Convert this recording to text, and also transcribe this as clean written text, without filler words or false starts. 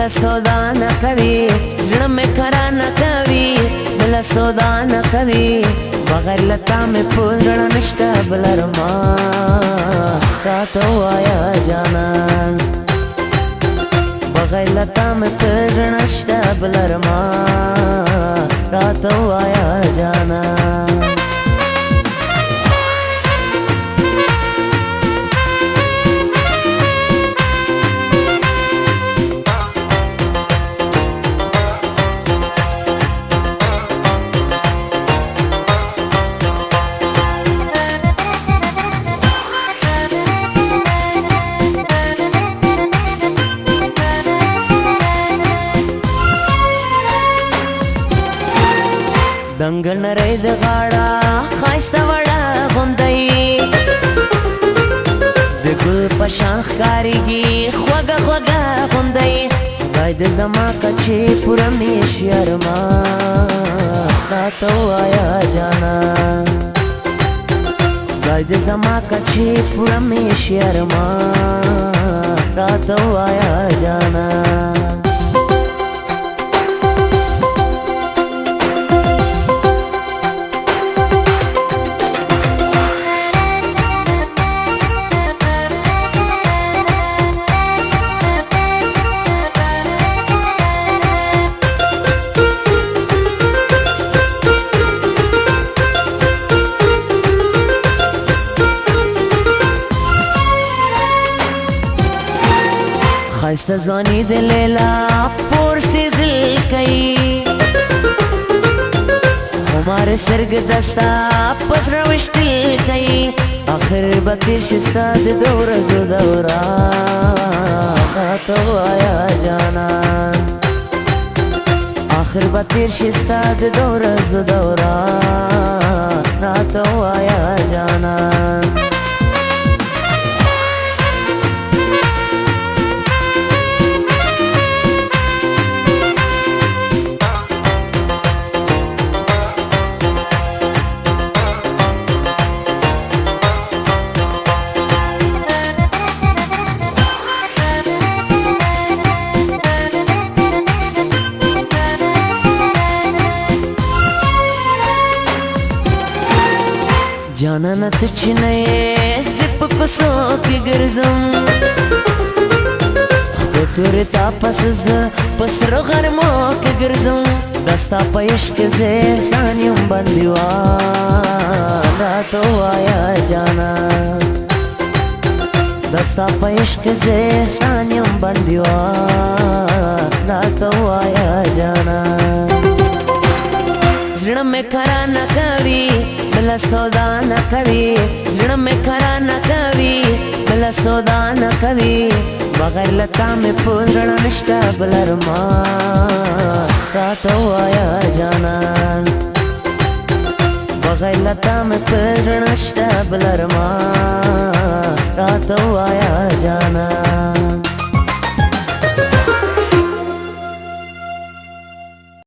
بلا سودا نه کوي زړه مې کرا نه کوي بلا سودا نه کوي بغیر لتا مې پوزړه نشته بل ارمان راته وایا جانان بغیر لتا مې پوزړه نشته بل ارمان راته وایا جانان دنګل نری د غاړه خایسته وړه غوندی د ګل په شان ښکارېږي خوږه خوږه غوندی خدای دې زما کچې پوره مې شي ارمان راته ووایه جانان خدای دې زما کچې پوره مې شي ارمان راته ووایه جانان خایسته ځواني د لیلا پور سیزل کوي خمار سترګ دستا په زړه وشتل کوي اخر به تېر شي ستا د دو ورځو دوران راته ووایه جانان اخر به تېر شي ستا د دو ورځو دوران راته ووایه جانان جانانه ته چې نه یې زه په کوڅو کې ګرځم خو تورې تا پسې زه په سرو غرمو کې ګرځم دا ستا په عشق زه احسان یم بندیوان راته ووایه جانان دا ستا په عشق زه احسان یم بندیوان راته ووایه جانان زړه مې کرا نه کوي بلا سودا نه کوي زړه مې کرا نه کوي بلا سودا نه کوي بغیر لتا مې پوزړه نشته بل ارمان راته ووایه جانان بغیر لتا مې پوزړه نشته بل ارمان راته ووایه جانان